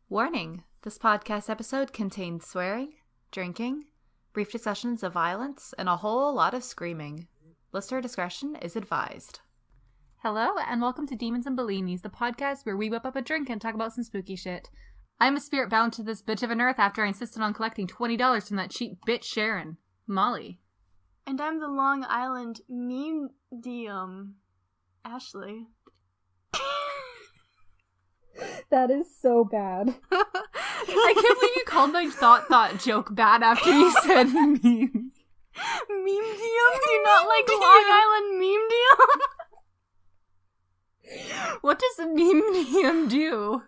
Warning, this podcast episode contains swearing, drinking, brief discussions of violence, and a whole lot of screaming. Listener discretion is advised. Hello, and welcome to Demons and Bellinis, the podcast where we whip up a drink and talk about some spooky shit. I'm a spirit bound to this bitch of an earth after I insisted on collecting $20 from that cheap bitch Sharon. Molly. And I'm the Long Island medium, Ashley. That is so bad. I can't believe you called my thought joke bad after you said meme. Meme-dium? Do you not like Long Island meme-dium? What does a meme-dium do?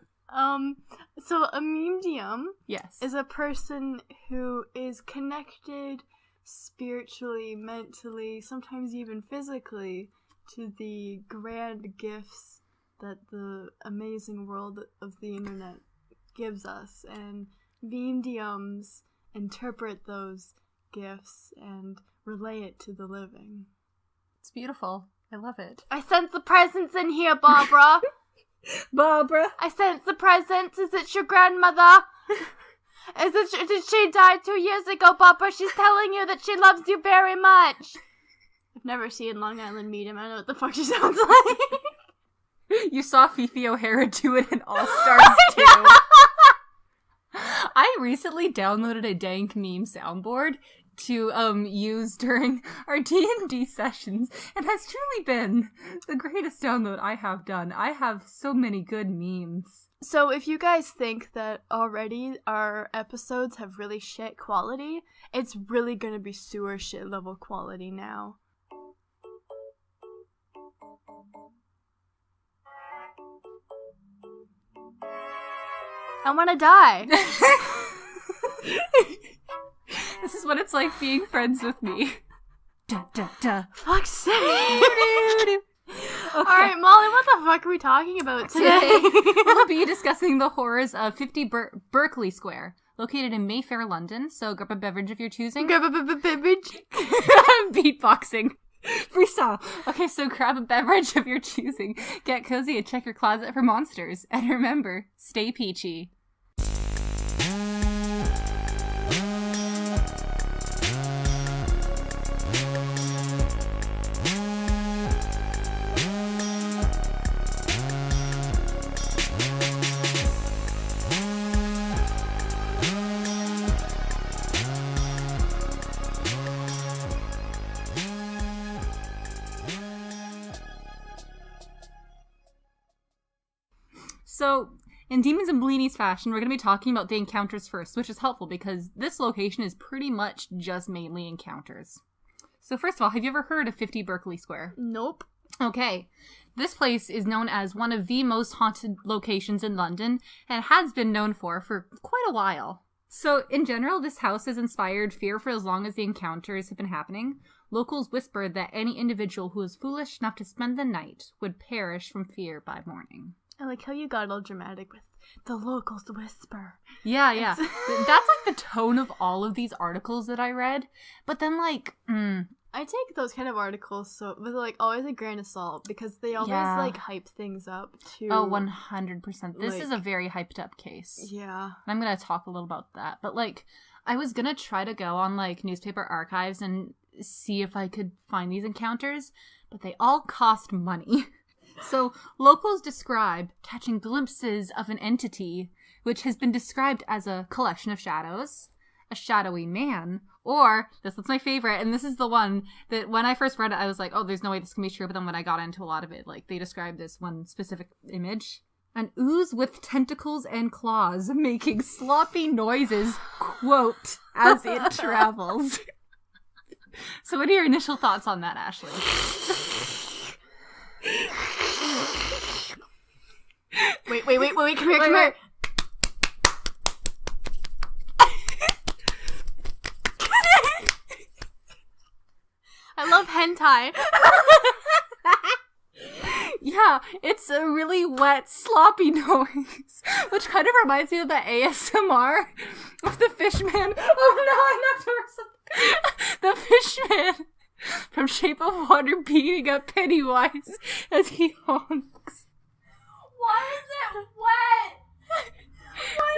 So a meme-dium Yes. is a person who is connected spiritually, mentally, sometimes even physically, to the grand gifts that the amazing world of the internet gives us, and mediums interpret those gifts and relay it to the living. It's beautiful. I love it. I sense the presence in here, Barbara. Barbara. I sense the presence. Is it your grandmother? Did she die 2 years ago, Barbara? She's telling you that she loves you very much. I've never seen Long Island medium. I don't know what the fuck she sounds like. You saw Fifi O'Hara do it in All Stars 2. I recently downloaded a dank meme soundboard to use during our D&D sessions, and has truly been the greatest download I have done. I have so many good memes. So if you guys think that already our episodes have really shit quality, it's really gonna be sewer shit level quality now. I wanna die. This is what it's like being friends with me. Da, da, da. Fuck's sake. Okay. Alright, Molly, what the fuck are we talking about today? We'll be discussing the horrors of 50 Berkeley Square, located in Mayfair, London, so grab a beverage of your choosing. Beverage. Beatboxing. Freestyle. Okay, so grab a beverage of your choosing, get cozy, and check your closet for monsters. And remember, stay peachy. So, in Demons and Bellinis fashion, we're going to be talking about the encounters first, which is helpful because this location is pretty much just mainly encounters. So first of all, have you ever heard of 50 Berkeley Square? Nope. Okay. This place is known as one of the most haunted locations in London, and has been known for quite a while. So, in general, this house has inspired fear for as long as the encounters have been happening. Locals whispered that any individual who was foolish enough to spend the night would perish from fear by morning. I like how you got all dramatic with the locals whisper. Yeah. That's like the tone of all of these articles that I read. But then I take those kind of articles with like always a grain of salt because they always like hype things up to 100%. This is a very hyped up case. Yeah. And I'm going to talk a little about that. But I was going to try to go on newspaper archives and see if I could find these encounters, but they all cost money. So, locals describe catching glimpses of an entity, which has been described as a collection of shadows, a shadowy man, or, this was my favorite, and this is the one that when I first read it, I was like, oh, there's no way this can be true, but then when I got into a lot of it, they described this one specific image. An ooze with tentacles and claws making sloppy noises, quote, as it travels. So what are your initial thoughts on that, Ashley? Wait, come here. I love hentai. Yeah, it's a really wet, sloppy noise, which kind of reminds me of the ASMR of the fishman. Oh no, I knocked over something. The fishman from Shape of Water beating up Pennywise as he honks. Why is it wet? Why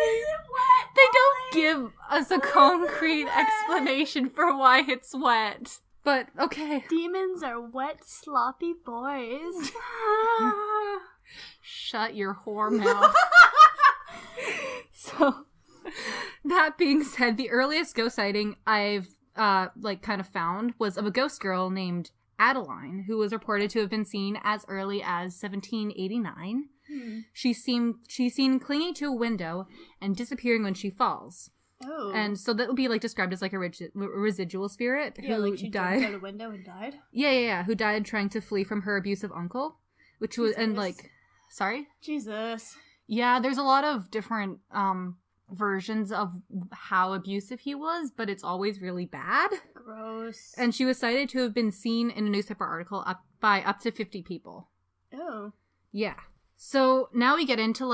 give us a concrete explanation for why it's wet. But, okay. Demons are wet, sloppy boys. Shut your whore mouth. So, that being said, the earliest ghost sighting I've, kind of found was of a ghost girl named Adeline, who was reported to have been seen as early as 1789. She's seen clinging to a window and disappearing when she falls. Oh. And so that would be, described as, a residual spirit who she died. jumped out a window and died? Yeah, who died trying to flee from her abusive uncle, which was, sorry? Jesus. Yeah, there's a lot of different, versions of how abusive he was, but it's always really bad. Gross. And she was cited to have been seen in a newspaper article by up to 50 people. Oh. Yeah. So now we get into,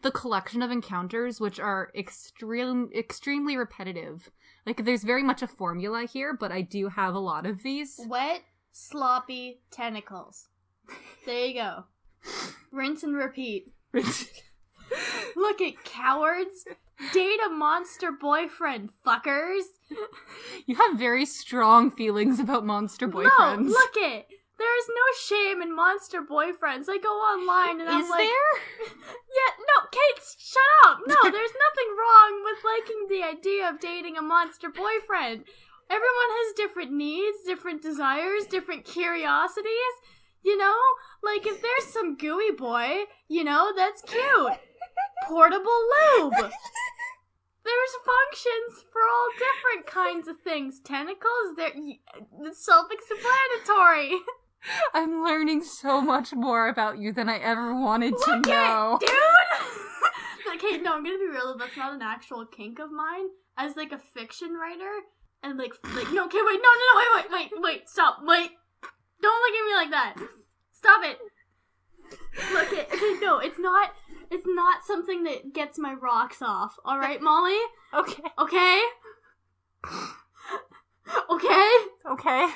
the collection of encounters, which are extremely repetitive. There's very much a formula here, but I do have a lot of these. Wet, sloppy tentacles. There you go. Rinse and repeat. Look at cowards. Date a monster boyfriend, fuckers. You have very strong feelings about monster boyfriends. No, look it. There is no shame in monster boyfriends. I go online and I'm Is like... there? Yeah, no, Kate, shut up. No, there's nothing wrong with liking the idea of dating a monster boyfriend. Everyone has different needs, different desires, different curiosities. You know? If there's some gooey boy, that's cute. Portable lube. There's functions for all different kinds of things. Tentacles, they're self-explanatory. I'm learning so much more about you than I ever wanted to know. Dude! Okay, no, I'm gonna be real. That's not an actual kink of mine. As, a fiction writer, and, no, okay, wait, no, wait, stop, wait. Don't look at me like that. Stop it. Look it. Okay, no, it's not something that gets my rocks off. All right, Molly? Okay. Okay? Okay? Okay.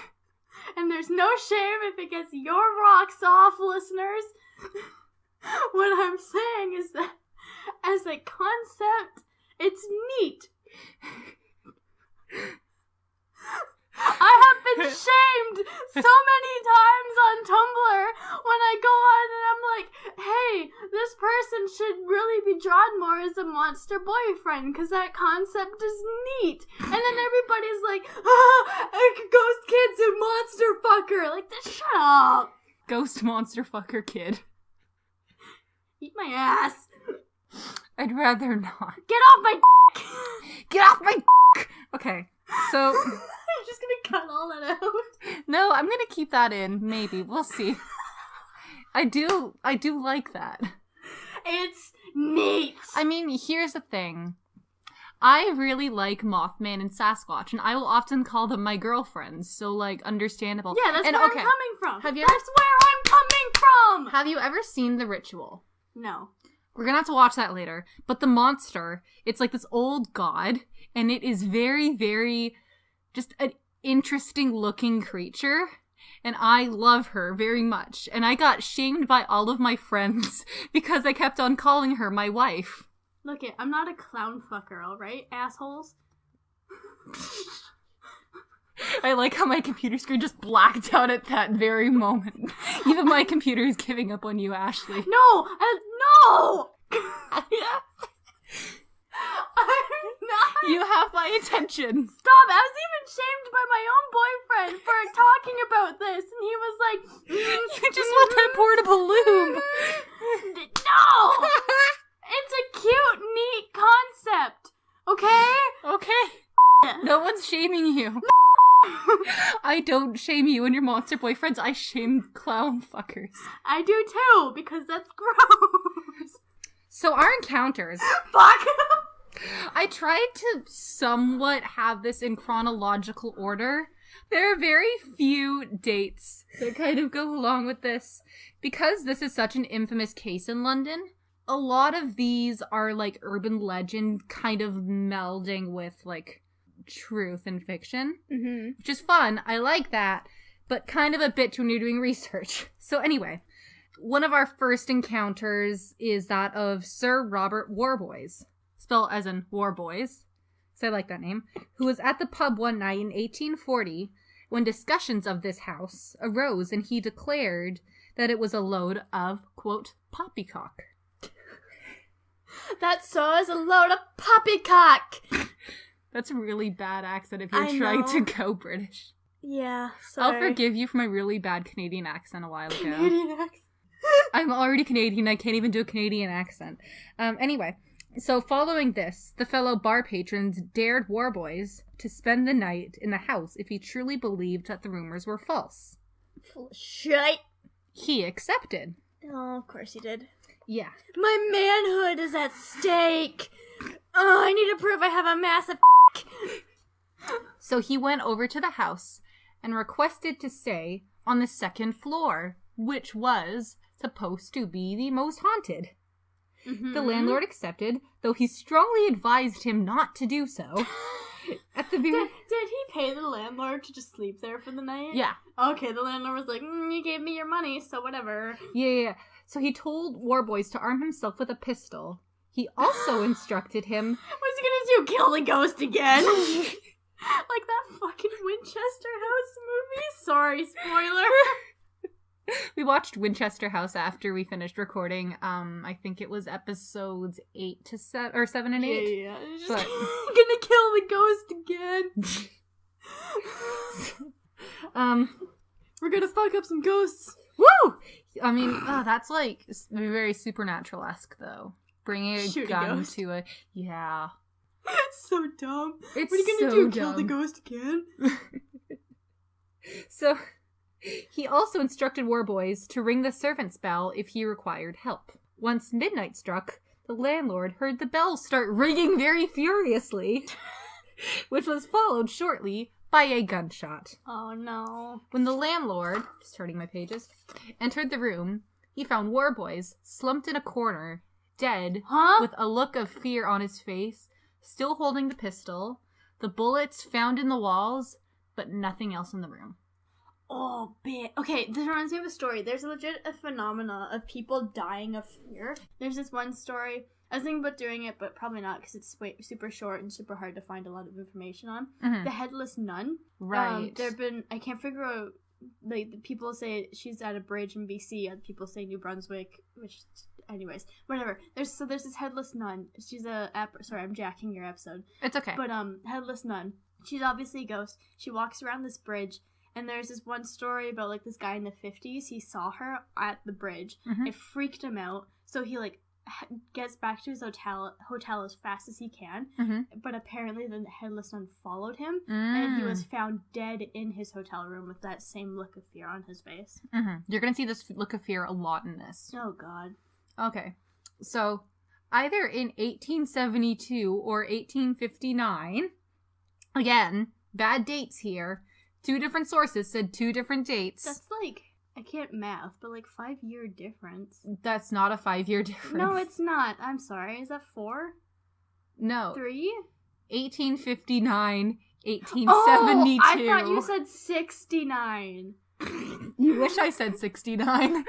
And there's no shame if it gets your rocks off, listeners. What I'm saying is that as a concept, it's neat. I have been shamed so many times on Tumblr when I go on and I'm like, hey, this person should really be drawn more as a monster boyfriend because that concept is neat. And then everybody's like, ghost kid's a monster fucker. Shut up. Ghost monster fucker kid. Eat my ass. I'd rather not. Get off my dick. Get off my dick. Okay, so... I'm just gonna cut all that out. No, I'm gonna keep that in. Maybe. We'll see. I do like that. It's neat. I mean, here's the thing. I really like Mothman and Sasquatch, and I will often call them my girlfriends, so, understandable. Yeah, that's where I'm coming from. That's where I'm coming from! Have you ever seen The Ritual? No. We're gonna have to watch that later. But the monster, it's this old god, and it is very, very... just an interesting looking creature, and I love her very much. And I got shamed by all of my friends because I kept on calling her my wife. Look it, I'm not a clown fucker, alright, assholes? I like how my computer screen just blacked out at that very moment. Even my computer is giving up on you, Ashley. No! No! I'm not. You have my attention. Stop! I was even shamed by my own boyfriend for talking about this, and he was like, you just want that portable lube. No! It's a cute, neat concept. Okay? Okay. No one's shaming you. I don't shame you and your monster boyfriends. I shame clown fuckers. I do too, because that's gross. So our encounters. Fuck! I tried to somewhat have this in chronological order. There are very few dates that kind of go along with this. Because this is such an infamous case in London, a lot of these are urban legend kind of melding with truth and fiction. Mm-hmm. Which is fun. I like that. But kind of a bitch when you're doing research. So anyway, one of our first encounters is that of Sir Robert Warboys. Spelled as in Warboys. so I like that name, who was at the pub one night in 1840 when discussions of this house arose and he declared that it was a load of, quote, poppycock. That saw is a load of poppycock! That's a really bad accent if you're trying to go British. Yeah, sorry. I'll forgive you for my really bad Canadian accent a while ago. Canadian accent. I'm already Canadian, I can't even do a Canadian accent. Anyway, so following this, the fellow bar patrons dared Warboys to spend the night in the house if he truly believed that the rumors were false. Full of shit. He accepted. Oh, of course he did. Yeah. My manhood is at stake. Oh, I need to prove I have a massive So he went over to the house and requested to stay on the second floor, which was supposed to be the most haunted. Mm-hmm. The landlord accepted, though he strongly advised him not to do so. At the very... Did he pay the landlord to just sleep there for the night? Yeah. Okay, the landlord was like, you gave me your money, so whatever. Yeah. So he told Warboys to arm himself with a pistol. He also instructed him... What's he gonna do, kill the ghost again? Like that fucking Winchester House movie? Sorry, spoiler. We watched Winchester House after we finished recording. I think it was episodes 8 to 7 or 7 and 8. Yeah. Just gonna kill the ghost again. We're gonna fuck up some ghosts. Woo! I mean, that's like very supernatural-esque, though. Bringing a gun to a yeah. It's so dumb. It's what are you gonna so do? Kill the ghost again? So. He also instructed Warboys to ring the servant's bell if he required help. Once midnight struck, the landlord heard the bell start ringing very furiously, which was followed shortly by a gunshot. Oh no. When the landlord, just turning my pages, entered the room, he found Warboys slumped in a corner, dead, with a look of fear on his face, still holding the pistol, the bullets found in the walls, but nothing else in the room. Oh, bitch. Okay, this reminds me of a story. There's legit a phenomena of people dying of fear. There's this one story. I was thinking about doing it, but probably not because it's super short and super hard to find a lot of information on. Mm-hmm. The Headless Nun. Right. There have been, I can't figure out, like, the people say she's at a bridge in BC, other people say New Brunswick, which, anyways, whatever. There's this Headless Nun. She's sorry, I'm jacking your episode. It's okay. But, Headless Nun. She's obviously a ghost. She walks around this bridge. And there's this one story about, like, this guy in the 50s. He saw her at the bridge. Mm-hmm. It freaked him out. So he, like, gets back to his hotel as fast as he can. Mm-hmm. But apparently the Headless Nun followed him. And he was found dead in his hotel room with that same look of fear on his face. Mm-hmm. You're going to see this look of fear a lot in this. Oh, God. Okay. So, either in 1872 or 1859, again, bad dates here, 2 different sources said 2 different dates. That's like, I can't math, but like 5-year difference. That's not a 5-year difference. No, it's not. I'm sorry. Is that 4? No. 3? 1859, 1872. Oh, I thought you said 69. You wish I said 69. No,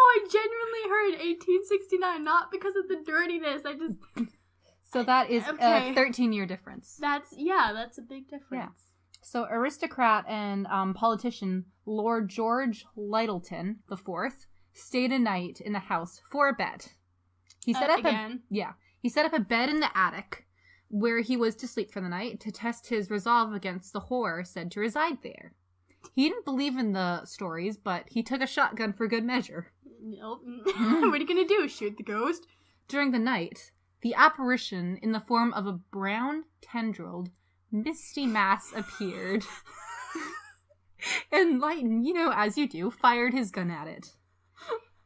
I genuinely heard 1869, not because of the dirtiness. I just... So that is a 13-year difference. That's a big difference. Yeah. So aristocrat and politician Lord George Lyttelton IV stayed a night in the house for a bet. He set up he set up a bed in the attic where he was to sleep for the night to test his resolve against the horror said to reside there. He didn't believe in the stories, but he took a shotgun for good measure. Nope. What are you gonna do? Shoot the ghost? During the night, the apparition, in the form of a brown, tendrilled, misty mass appeared. And Lytton, as you do, fired his gun at it.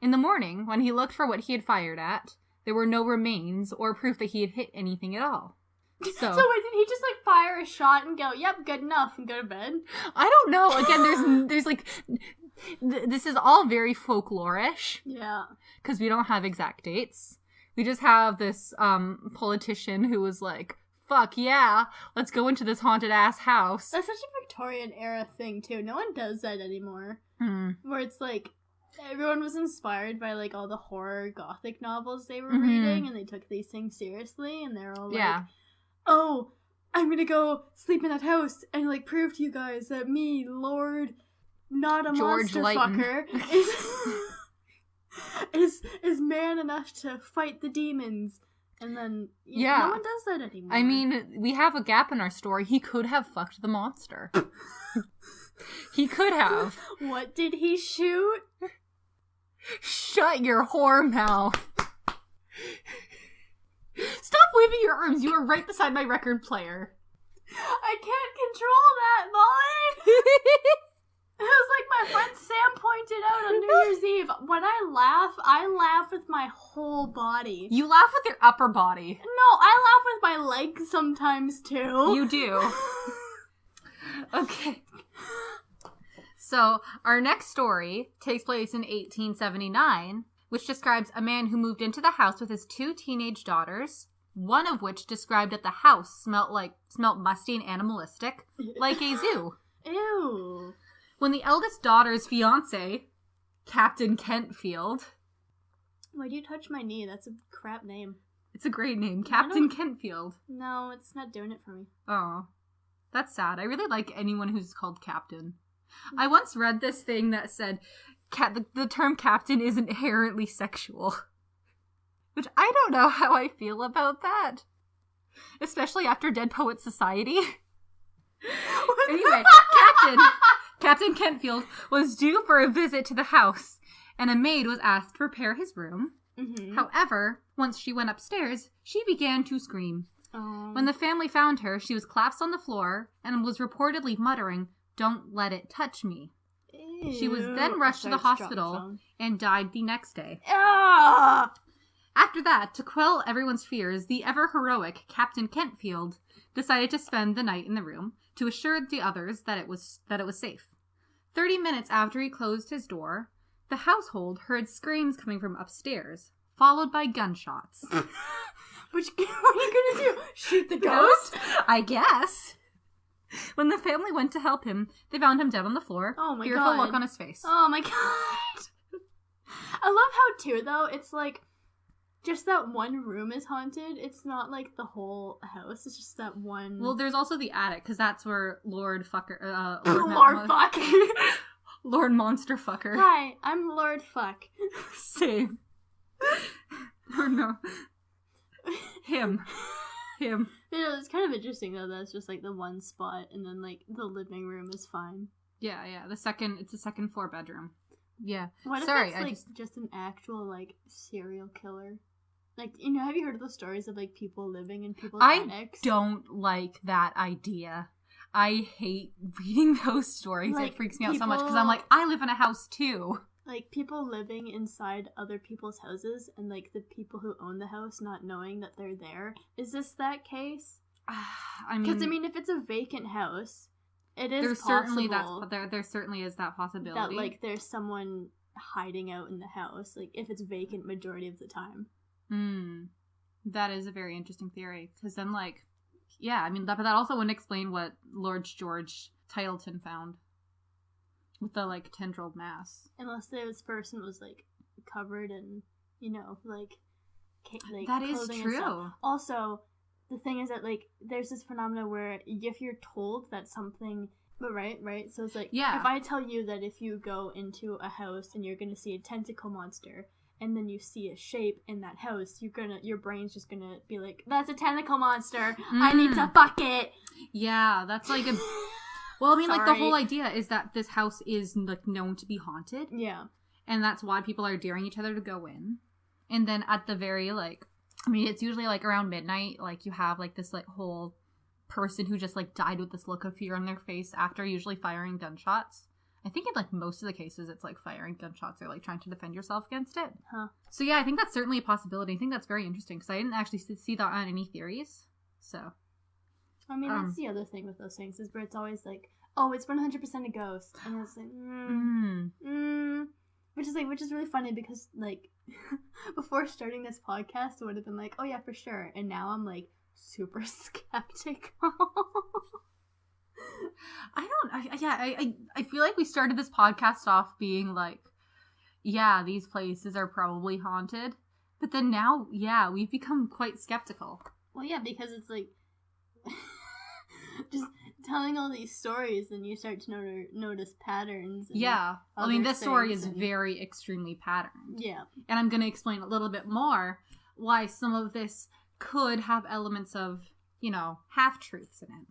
In the morning, when he looked for what he had fired at, there were no remains or proof that he had hit anything at all. So wait, did he just, like, fire a shot and go, yep, good enough, and go to bed? I don't know. Again, there's like... this is all very folklore-ish. Yeah. Because we don't have exact dates. We just have this politician who was like, fuck yeah, let's go into this haunted-ass house. That's such a Victorian-era thing, too. No one does that anymore. Where it's like, Everyone was inspired by, like, all the horror gothic novels they were reading, and they took these things seriously, and they're all like, oh, I'm gonna go sleep in that house and, like, prove to you guys that me, Lord, not a George monster Lighton. fucker, is man enough to fight the demons. And then, no one does that anymore. I mean, we have a gap in our story. He could have fucked the monster. He could have. What did he shoot? Shut your whore mouth. Stop waving your arms. You were right beside my record player. I can't control that, Molly. It was like my friend Sam pointed out on New Year's Eve. When I laugh with my whole body. You laugh with your upper body. No, I laugh with my legs sometimes too. You do. Okay. So, our next story takes place in 1879, which describes a man who moved into the house with his 2 teenage daughters, one of which described that the house smelt musty and animalistic, like a zoo. Ew. When the eldest daughter's fiancé, Captain Kentfield... Why do you touch my knee? That's a crap name. It's a great name. Captain Kentfield. No, it's not doing it for me. Oh. That's sad. I really like anyone who's called Captain. I once read this thing that said the term captain is inherently sexual. Which I don't know how I feel about that. Especially after Dead Poets Society. Anyway, Captain Kentfield was due for a visit to the house, and a maid was asked to prepare his room. Mm-hmm. However, once she went upstairs, she began to scream. Oh. When the family found her, she was collapsed on the floor and was reportedly muttering, "Don't let it touch me." Ew. She was then rushed to the hospital and died the next day. Ah! After that, to quell everyone's fears, the ever-heroic Captain Kentfield decided to spend the night in the room to assure the others that it was safe. 30 minutes after he closed his door, the household heard screams coming from upstairs, followed by gunshots. What are you gonna do? Shoot the ghost? I guess. When the family went to help him, they found him dead on the floor. Oh my fearful God. look on his face. Oh my God. I love how, too, though, it's like, just that one room is haunted. It's not like the whole house. It's just that one. Well, there's also the attic, because that's where Lord Fucker... Lord Fuck. Lord Monster Fucker. Hi, I'm Lord Fuck. Same. Or no. Him. You know, it's kind of interesting, though, that it's just, like, the one spot, and then, like, the living room is fine. Yeah. It's a second floor bedroom. Yeah. What if Sorry, it's, like, just an actual, like, serial killer? Like, you know, have you heard of the stories of, like, people living in people's attics? I don't like that idea. I hate reading those stories. Like, it freaks me out so much, because I'm like, I live in a house, too. Like, people living inside other people's houses, and, like, the people who own the house not knowing that they're there. Is this that case? I mean... Because, I mean, if it's a vacant house, it is there's possible there certainly is that possibility. that, like, there's someone hiding out in the house, like, if it's vacant majority of the time. That is a very interesting theory, because then, like, yeah, I mean, but that also wouldn't explain what Lord George Titleton found with the, like, tendrilled mass. Unless this person was, like, covered in, you know, like that is clothing true. and stuff. Also, the thing is that, like, there's this phenomena where if you're told that something... But right? So it's like, yeah. If I tell you that if you go into a house and you're gonna see a tentacle monster, and then you see a shape in that house, your brain's just gonna be like, that's a tentacle monster! I need to fuck it! Yeah, that's like a... Well, I mean, like, the Sorry. whole idea is that this house is, like, known to be haunted. Yeah. And that's why people are daring each other to go in. And then at the very, like... I mean, it's usually, like, around midnight, like, you have, like, this, like, whole person who just, like, died with this look of fear on their face after usually firing gunshots. I think in, like, most of the cases, it's, like, firing gunshots or, like, trying to defend yourself against it. Huh. So, yeah, I think that's certainly a possibility. I think that's very interesting, because I didn't actually see that on any theories. So... I mean, that's the other thing with those things, is where it's always like, oh, it's 100% a ghost. And it's like, which is really funny, because, like, before starting this podcast, I would have been like, oh yeah, for sure. And now I'm, like, super skeptical. I feel like we started this podcast off being like, yeah, these places are probably haunted. But then now, yeah, we've become quite skeptical. Well, yeah, because it's like just telling all these stories, and you start to notice patterns. And yeah, I mean, this story is and... very extremely patterned. Yeah, and I'm going to explain a little bit more why some of this could have elements of, you know, half-truths in it.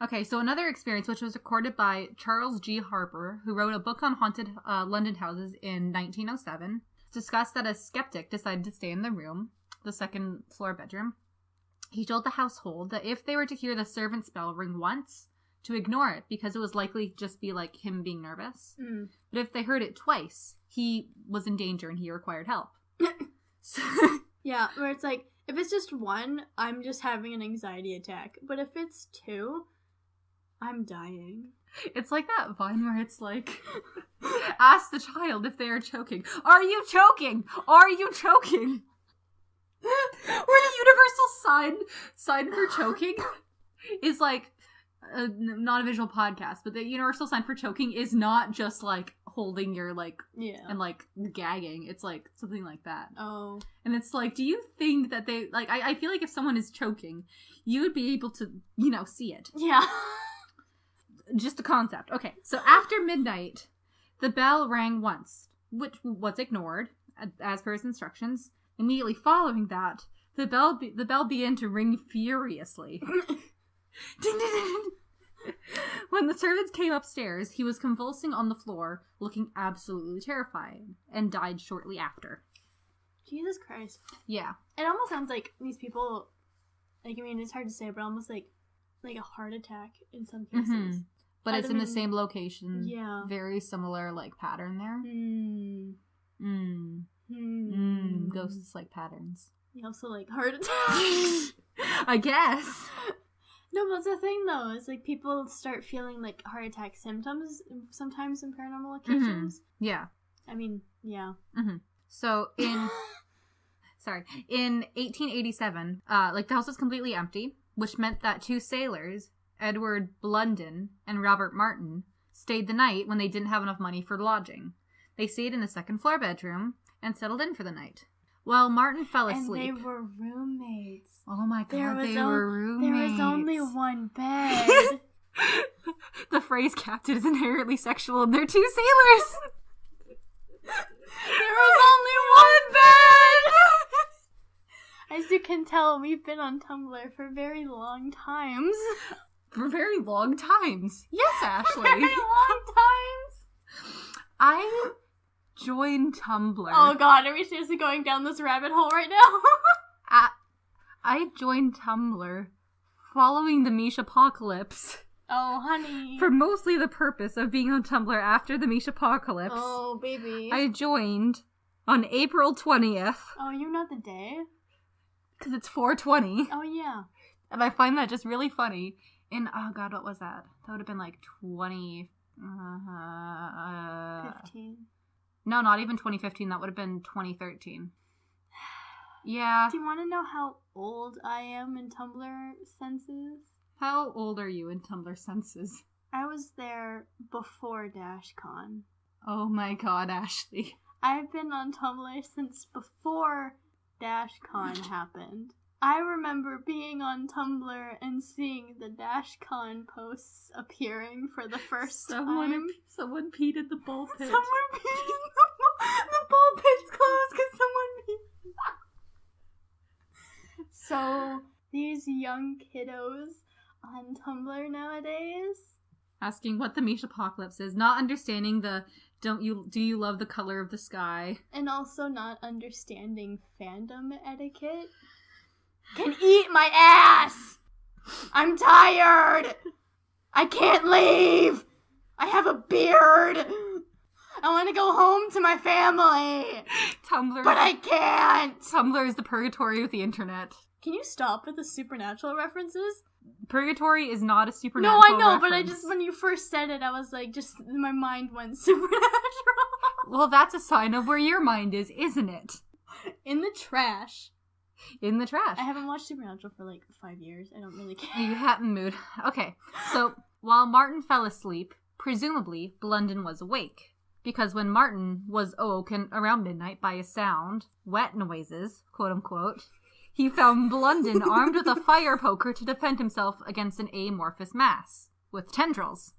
Okay, so another experience, which was recorded by Charles G. Harper, who wrote a book on haunted London houses in 1907, discussed that a skeptic decided to stay in the room, the second floor bedroom. He told the household that if they were to hear the servant's bell ring once, to ignore it, because it was likely just be like him being nervous. Mm. But if they heard it twice, he was in danger and he required help. So... yeah, where it's like, if it's just one, I'm just having an anxiety attack. But if it's two, I'm dying. It's like that Vine where it's like, ask the child if they are choking. Are you choking? Are you choking? Where the universal sign for choking is like, not a visual podcast, but the universal sign for choking is not just like holding your like, yeah, and like gagging. It's like something like that. Oh. And it's like, do you think that they, like, I feel like if someone is choking, you would be able to, you know, see it. Yeah. Just a concept. Okay, so after midnight, the bell rang once, which was ignored, as per his instructions. Immediately following that, the bell began to ring furiously. Ding, ding, ding. When the servants came upstairs, he was convulsing on the floor, looking absolutely terrifying, and died shortly after. Jesus Christ. Yeah. It almost sounds like these people, like, I mean, it's hard to say, but almost like a heart attack in some cases. Mm-hmm. But it's in the same location. Yeah. Very similar, like, pattern there. Ghosts like patterns. They also like heart attacks. I guess. No, but that's the thing, though. Is like people start feeling like heart attack symptoms sometimes in paranormal occasions. Mm-hmm. Yeah. I mean, yeah. Mm-hmm. So in 1887, like the house was completely empty, which meant that two sailors, Edward Blunden and Robert Martin, stayed the night when they didn't have enough money for lodging. They stayed in the second floor bedroom and settled in for the night. Well, Martin fell asleep. And they were roommates. Oh my god, they were roommates. There was only one bed. The phrase captain is inherently sexual and they're two sailors. There was only one bed! As you can tell, we've been on Tumblr for very long times. For very long times. Yes, Ashley. Very long times. I joined Tumblr. Oh god, are we seriously going down this rabbit hole right now? I joined Tumblr following the Mish-apocalypse. Oh, honey. For mostly the purpose of being on Tumblr after the Mish-apocalypse. Oh, baby. I joined on April 20th. Oh, you know the day? Because it's 420. Oh, yeah. And I find that just really funny. And, oh god, what was that? That would have been like 20... 15. No, not even 2015. That would have been 2013. Yeah. Do you want to know how old I am in Tumblr senses? How old are you in Tumblr senses? I was there before DashCon. Oh my god, Ashley. I've been on Tumblr since before DashCon happened. I remember being on Tumblr and seeing the DashCon posts appearing for the first time. Someone peed in the ball pit. Someone peed in the ball pit's closed because someone peed. So, these young kiddos on Tumblr nowadays asking what the Mish-apocalypse is, not understanding the do you love the color of the sky, and also not understanding fandom etiquette, can eat my ass. I'm tired. I can't leave. I have a beard. I want to go home to my family. Tumblr, but I can't. Tumblr is the purgatory of the internet. Can you stop with the supernatural references? Purgatory is not a supernatural reference. No, I know, reference. but when you first said it, I was like, just, my mind went supernatural. Well, that's a sign of where your mind is, isn't it? In the trash. In the trash. I haven't watched Supernatural for like 5 years. I don't really care. You hadn't mood. Okay, so while Martin fell asleep, presumably Blunden was awake, because when Martin was awoken around midnight by a sound, wet noises, quote unquote, he found Blunden armed with a fire poker to defend himself against an amorphous mass with tendrils.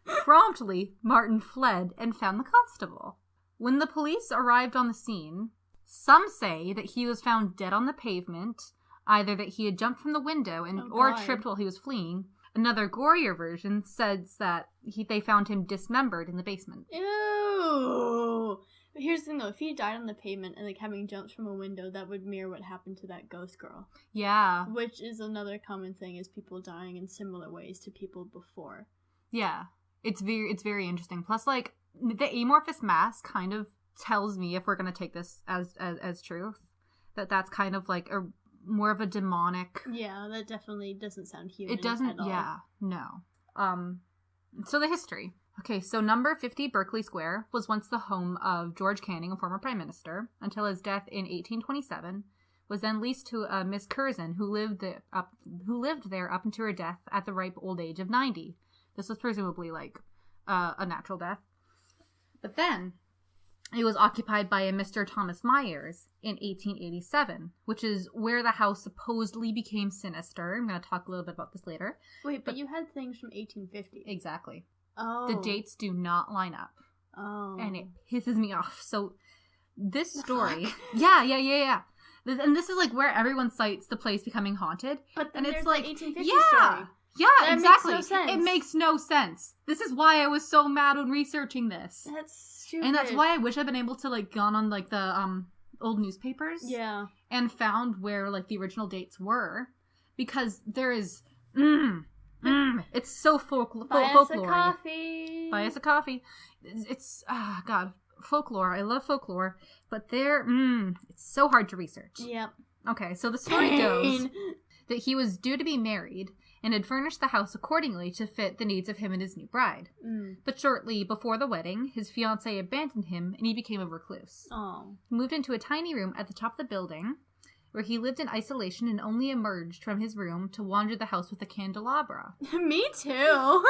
Promptly, Martin fled and found the constable. When the police arrived on the scene, some say that he was found dead on the pavement, either that he had jumped from the window or tripped while he was fleeing. Another gorier version says that they found him dismembered in the basement. Ew. But here's the thing though, if he died on the pavement and like having jumped from a window, that would mirror what happened to that ghost girl. Yeah. Which is another common thing, is people dying in similar ways to people before. Yeah. It's very interesting. Plus, like, the amorphous mass kind of tells me, if we're going to take this as truth, that's kind of like more of a demonic. Yeah, that definitely doesn't sound human. It doesn't. At all. Yeah, no. So the history. Okay, so number 50 Berkeley Square was once the home of George Canning, a former prime minister, until his death in 1827. Was then leased to Miss Curzon, who lived there up until her death at the ripe old age of 90. This was presumably like a natural death. But then it was occupied by a Mr. Thomas Myers in 1887, which is where the house supposedly became sinister. I'm going to talk a little bit about this later. Wait, but you had things from 1850. Exactly. Oh. The dates do not line up. Oh. And it pisses me off. So this story... Yeah. And this is like where everyone cites the place becoming haunted. But then and there's it's like, the 1850 story. Yeah, that exactly. Makes no sense. It makes no sense. This is why I was so mad when researching this. That's stupid. And that's why I wish I'd been able to like gone on like the old newspapers. Yeah. And found where like the original dates were, because there is it's so folklore. Buy us a coffee. Buy us a coffee. It's God, folklore. I love folklore, but it's so hard to research. Yep. Okay, so the story goes that he was due to be married and had furnished the house accordingly to fit the needs of him and his new bride. But shortly before the wedding, his fiancée abandoned him and he became a recluse. Oh. He moved into a tiny room at the top of the building where he lived in isolation and only emerged from his room to wander the house with a candelabra. Me too.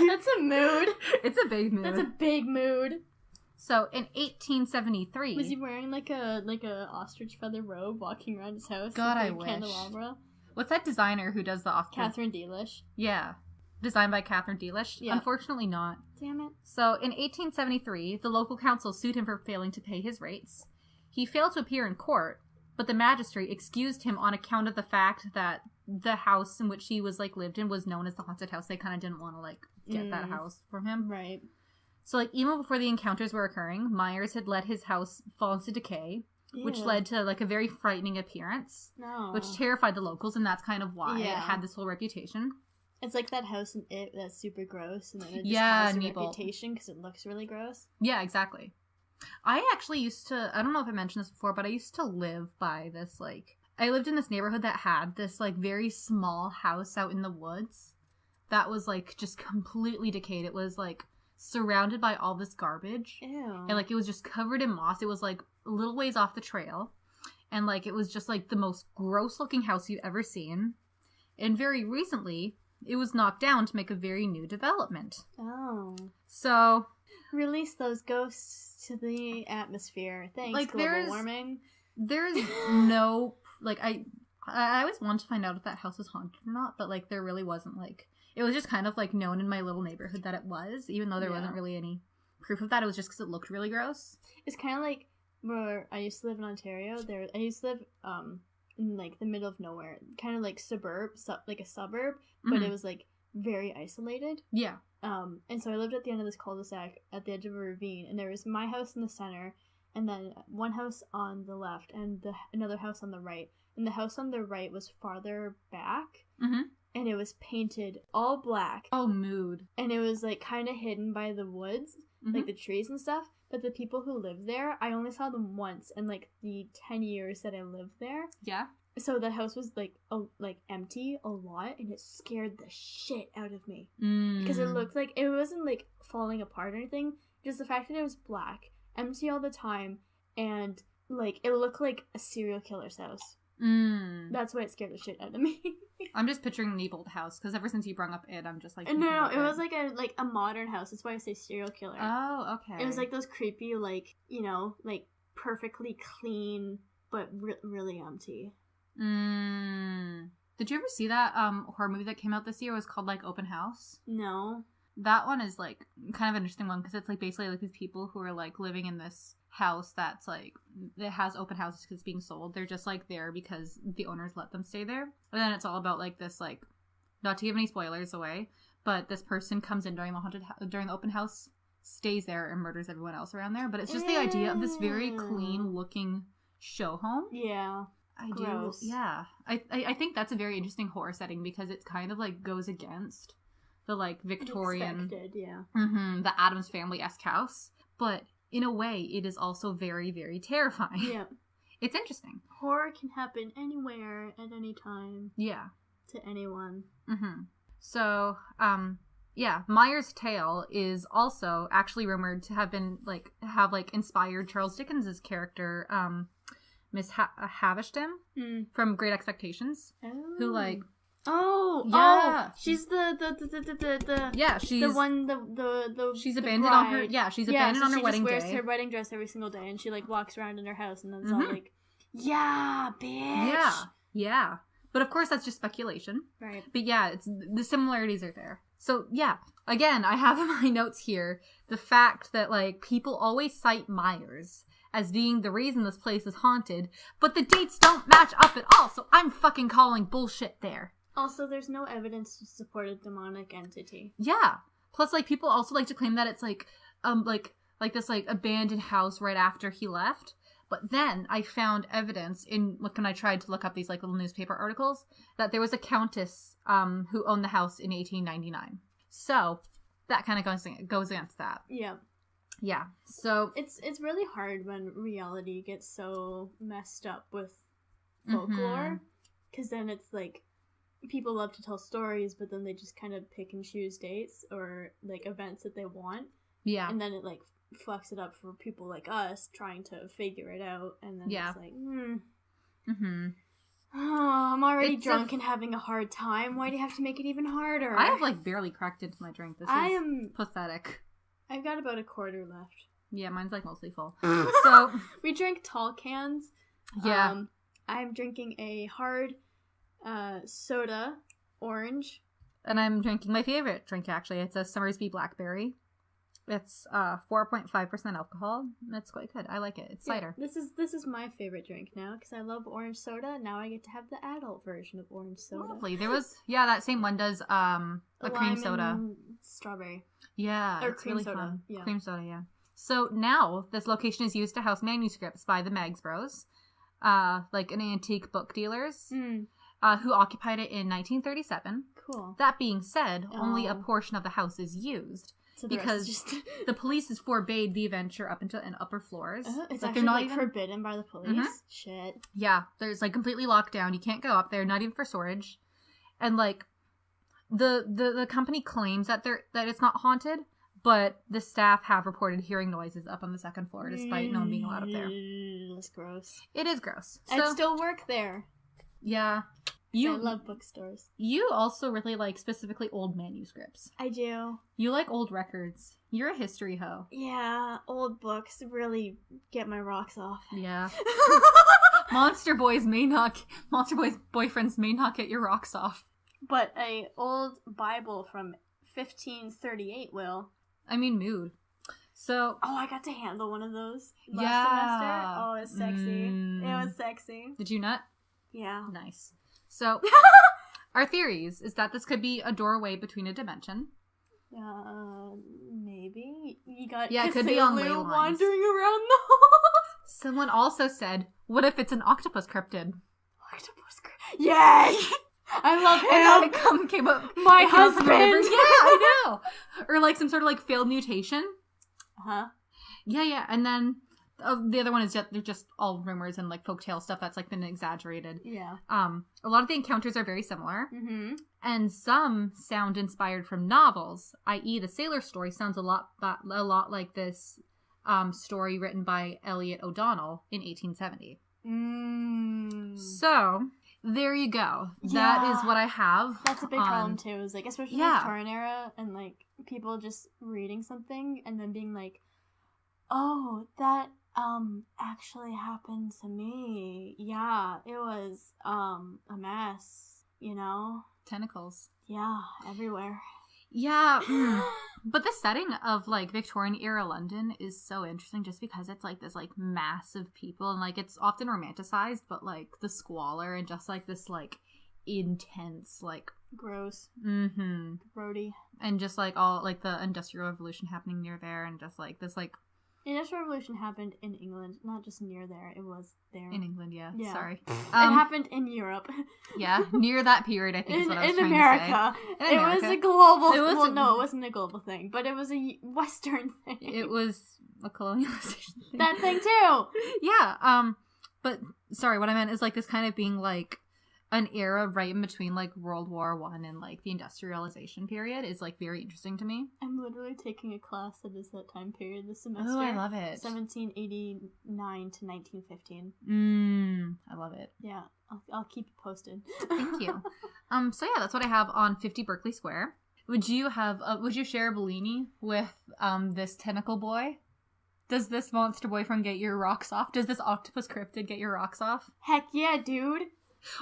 That's a mood. It's a big mood. That's a big mood. So in 1873... Was he wearing like a ostrich feather robe walking around his house? God, with I a wish. Candelabra? What's that designer who does the ostrich? Catherine Delish. Yeah. Designed by Catherine Delish? Yeah. Unfortunately not. Damn it. So in 1873, the local council sued him for failing to pay his rates. He failed to appear in court, but the magistrate excused him on account of the fact that the house in which he was like lived in was known as the haunted house. They kind of didn't want to like get that house from him. Right. So like even before the encounters were occurring, Myers had let his house fall into decay, which led to like a very frightening appearance, which terrified the locals, and that's kind of why it had this whole reputation. It's like that house in It that's super gross, and then it just has a reputation because it looks really gross. Yeah, exactly. I actually used to, I don't know if I mentioned this before, but I used to live by this, like, I lived in this neighborhood that had this, like, very small house out in the woods that was, like, just completely decayed. It was, like, surrounded by all this garbage. Ew. And, like, it was just covered in moss. It was, like, a little ways off the trail. And, like, it was just, like, the most gross-looking house you've ever seen. And very recently, it was knocked down to make a very new development. Oh. So... Release those ghosts to the atmosphere. Thanks, like, global warming. There's no... Like, I always wanted to find out if that house was haunted or not, but, like, there really wasn't, like... It was just kind of, like, known in my little neighborhood that it was, even though there wasn't really any proof of that. It was just because it looked really gross. It's kind of like where I used to live in Ontario. I used to live in, like, the middle of nowhere. Kind of like like a suburb, but it was, like, very isolated. Yeah. And so I lived at the end of this cul-de-sac at the edge of a ravine, and there was my house in the center, and then one house on the left, and another house on the right. And the house on the right was farther back, and it was painted all black. Oh, mood. And it was, like, kind of hidden by the woods, like the trees and stuff. But the people who lived there, I only saw them once in, like, the 10 years that I lived there. Yeah. So the house was, like, empty a lot, and it scared the shit out of me. Because it looked like, it wasn't, like, falling apart or anything, just the fact that it was black, empty all the time, and, like, it looked like a serial killer's house. That's why it scared the shit out of me. I'm just picturing an old house, because ever since you brought up it, I'm just like... No, it was like a modern house. That's why I say serial killer. Oh, okay. It was like those creepy, like, you know, like perfectly clean, but really empty. Did you ever see that horror movie that came out this year? It was called, like, Open House? No. That one is, like, kind of an interesting one, because it's, like, basically, like, these people who are, like, living in this house that's, like, it has open houses because it's being sold. They're just, like, there because the owners let them stay there. And then it's all about, like, this, like, not to give any spoilers away, but this person comes in during the open house, stays there, and murders everyone else around there. But it's just the idea of this very clean-looking show home. Yeah. Gross. Yeah. I think that's a very interesting horror setting, because it kind of, like, goes against the, like, Victorian... Expected, yeah. The Addams Family-esque house. But in a way, it is also very, very terrifying. Yeah. It's interesting. Horror can happen anywhere, at any time. Yeah. To anyone. So, yeah, Myers' Tale is also actually rumored to have been, like, inspired Charles Dickens' character, Miss Havisham from Great Expectations, who, like... she's the yeah, she's the one the she's the abandoned bride. on her she's abandoned on her wedding day. She just wears her wedding dress every single day, and she, like, walks around in her house, and then it's all like, yeah, bitch. Yeah. But of course, that's just speculation. Right. But yeah, the similarities are there. So yeah, again, I have in my notes here the fact that, like, people always cite Myers as being the reason this place is haunted, but the dates don't match up at all, so I'm fucking calling bullshit there. Also, there's no evidence to support a demonic entity. Yeah. Plus, like, people also like to claim that it's, like this, like, abandoned house right after he left. But then I found evidence when I tried to look up these, like, little newspaper articles, that there was a countess who owned the house in 1899. So that kind of goes against that. Yeah. Yeah. So it's really hard when reality gets so messed up with folklore, because then it's like people love to tell stories, but then they just kind of pick and choose dates or, like, events that they want. Yeah. And then it, like, fucks it up for people like us trying to figure it out, and then it's like, oh, I'm already drunk and having a hard time. Why do you have to make it even harder? I have, like, barely cracked into my drink. This is pathetic. I've got about a quarter left. Yeah, mine's, like, mostly full. So we drink tall cans. Yeah. I'm drinking a hard soda, orange. And I'm drinking my favorite drink, actually. It's a Summersby Blackberry. It's 4.5% alcohol. It's quite good. I like it. It's cider. This is my favorite drink now, because I love orange soda. Now I get to have the adult version of orange soda. Lovely. There was that same one does a cream soda. And strawberry. Yeah, or it's cream really soda. fun. Yeah. Cream soda, yeah. So now this location is used to house manuscripts by the Meggs Bros, like an antique book dealers, who occupied it in 1937. Cool. That being said, only a portion of the house is used. So because the police has forbade the venture up into upper floors. It's like, actually, they're not even forbidden by the police. Shit. Yeah, there's, like, completely locked down. You can't go up there, not even for storage. And, like, the company claims that it's not haunted, but the staff have reported hearing noises up on the second floor, despite no one being allowed up there. That's gross. It is gross. So, I'd still work there. Yeah. I love bookstores. You also really like specifically old manuscripts. I do. You like old records. You're a history hoe. Yeah, old books really get my rocks off. Yeah. Monster Boys boyfriends may not get your rocks off. But a old Bible from 1538 will. I mean, mood. So. Oh, I got to handle one of those last semester. Oh, it was sexy. It was sexy. Did you nut? Yeah. Nice. So, our theories is that this could be a doorway between a dimension. Maybe. You got it could be on ley lines. Wandering around the halls. Someone also said, what if it's an octopus cryptid? Octopus cryptid. Yes! I love him! And then came up. My husband! Yeah, I know! Or, like, some sort of, like, failed mutation. Uh-huh. Yeah. And then the other one is they're just all rumors and, like, folktale stuff that's, like, been exaggerated. Yeah. A lot of the encounters are very similar. Mm-hmm. And some sound inspired from novels, i.e. the Sailor story sounds a lot like this story written by Elliot O'Donnell in 1870. So, there you go. That is what I have. That's a big problem, too, is, like, especially the Victorian era, and, like, people just reading something and then being like, oh, that, actually happened to me. Yeah, it was, a mess, you know? Tentacles. Yeah, everywhere. Yeah, but the setting of, like, Victorian-era London is so interesting just because it's, like, this, like, mass of people, and, like, it's often romanticized, but, like, the squalor and just, like, this, like, intense, like... Gross. Mm-hmm. Grody. And just, like, all, like, the Industrial Revolution happening near there, and just, like, this, like... The Industrial Revolution happened in England, not just near there. It was there. In England, yeah. Sorry. It happened in Europe. Yeah, near that period, I think is what I was trying America. to say. In America. It was a global... no, it wasn't a global thing, but it was a Western thing. It was a colonialization thing. That thing, too! Yeah, but, sorry, what I meant is, like, this kind of being, like, an era right in between, like, World War I and, like, the industrialization period is, like, very interesting to me. I'm literally taking a class that is that time period this semester. Oh, I love it. 1789 to 1915. I love it. Yeah, I'll keep you posted. Thank you. So yeah, that's what I have on 50 Berkeley Square. Would you share a Bellini with, this tentacle boy? Does this monster boyfriend get your rocks off? Does this octopus cryptid get your rocks off? Heck yeah, dude.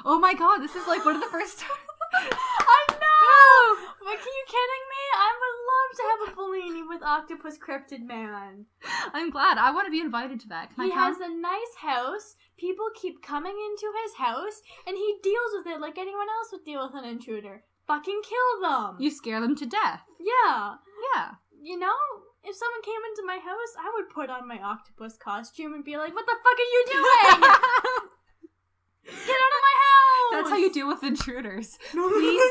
Oh my god, this is like one of the first times. I know! But are you kidding me? I would love to have a Bellini with Octopus Cryptid Man. I'm glad. I want to be invited to that. He has a nice house. People keep coming into his house, and he deals with it like anyone else would deal with an intruder. Fucking kill them. You scare them to death. Yeah. Yeah. You know, if someone came into my house, I would put on my octopus costume and be like, what the fuck are you doing? Get out of my house! That's how you deal with intruders. No, Please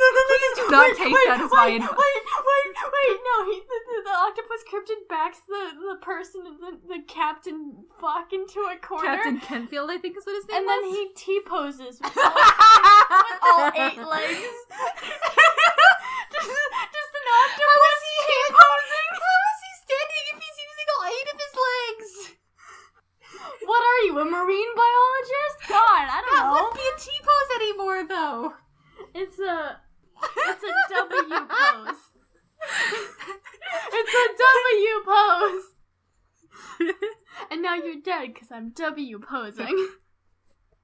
do not take that as my advice. Wait, no, the octopus cryptid backs the person, the captain fuck into a corner. Captain Kenfield, I think is what his name and was. And then he T-poses with all 8 legs. just an octopus T-posing. How is he standing if he's using all 8 of his legs? What are you, a marine biologist? God, I don't know. That wouldn't be a T-pose anymore, though. It's a W pose. It's a W pose. And now you're dead because I'm W posing.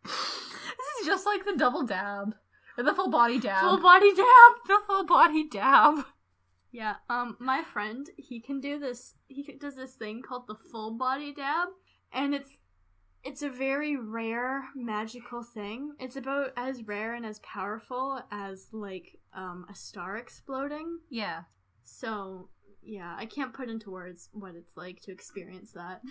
This is just like the double dab. Or the full body dab. Full body dab. The full body dab. Yeah, my friend, he does this thing called the full body dab. And it's a very rare magical thing. It's about as rare and as powerful as, like, a star exploding. Yeah. So, yeah, I can't put into words what it's like to experience that.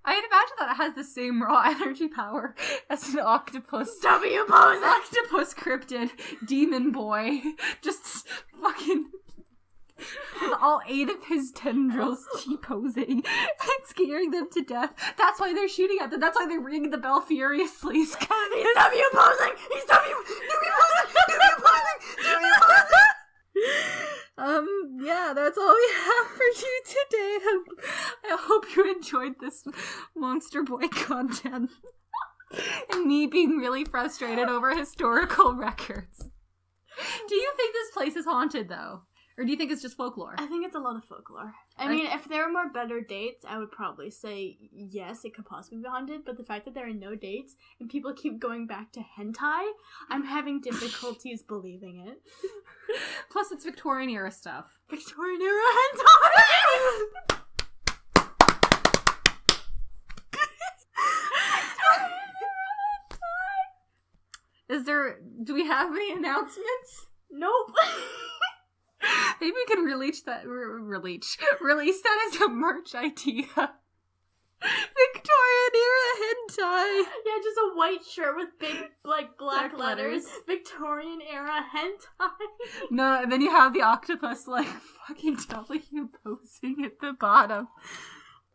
I'd imagine that it has the same raw energy power as an octopus. W pose! Octopus cryptid demon boy. Just fucking... with all 8 of his tendrils T-posing and scaring them to death. That's why they're shooting at them. That's why they're ringing the bell furiously. He's W posing! He's W posing! Yeah, that's all we have for you today. I hope you enjoyed this Monster Boy content. And me being really frustrated over historical records. Do you think this place is haunted, though? Or do you think it's just folklore? I think it's a lot of folklore. I mean, if there were better dates, I would probably say yes, it could possibly be haunted, but the fact that there are no dates and people keep going back to hentai, I'm having difficulties believing it. Plus, it's Victorian era stuff. Victorian era hentai! Do we have any announcements? Nope. Maybe we can release that as a merch idea. Victorian era hentai. Yeah, just a white shirt with big, like, black letters. Victorian era hentai. No, and then you have the octopus, like, fucking W posing at the bottom.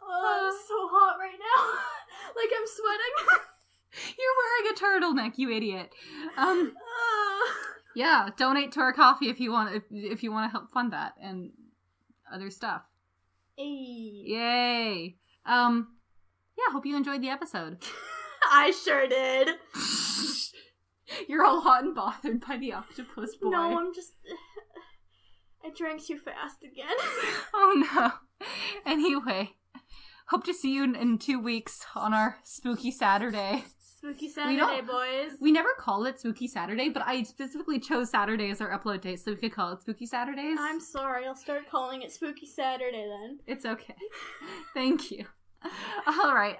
Oh, I'm so hot right now. Like, I'm sweating. You're wearing a turtleneck, you idiot. Yeah, donate to our coffee if you want to help fund that and other stuff. Hey. Yay. Yeah, hope you enjoyed the episode. I sure did. You're all hot and bothered by the octopus boy. No, I'm just... I drank too fast again. Oh no. Anyway, hope to see you in 2 weeks on our Spooky Saturday. Spooky Saturday, boys. We never call it Spooky Saturday, but I specifically chose Saturday as our upload date so we could call it Spooky Saturdays. I'm sorry, I'll start calling it Spooky Saturday then. It's okay. Thank you. Alright,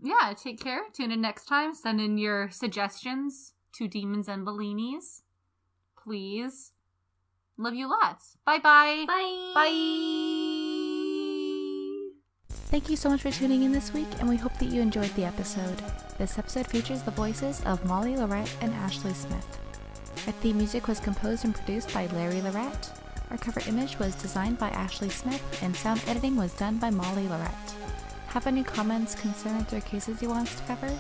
yeah, take care. Tune in next time. Send in your suggestions to Demons and Bellinis. Please. Love you lots. Bye-bye. Bye. Bye. Thank you so much for tuning in this week, and we hope that you enjoyed the episode. This episode features the voices of Molly Lorette and Ashley Smith. Our theme music was composed and produced by Larry Lorette. Our cover image was designed by Ashley Smith, and sound editing was done by Molly Lorette. Have any comments, concerns, or cases you want us to cover?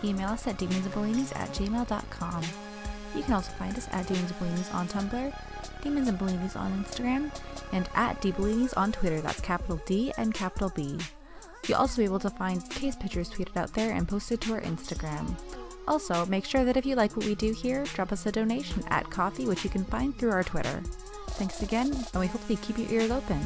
Email us at demonsandbellinis@gmail.com. You can also find us at Demons and Bellinis on Tumblr, Demons and Bellinis on Instagram, and at DBellinis on Twitter. That's capital D and capital B. You'll also be able to find case pictures tweeted out there and posted to our Instagram. Also, make sure that if you like what we do here, drop us a donation at Ko-fi, which you can find through our Twitter. Thanks again, and we hope that you keep your ears open.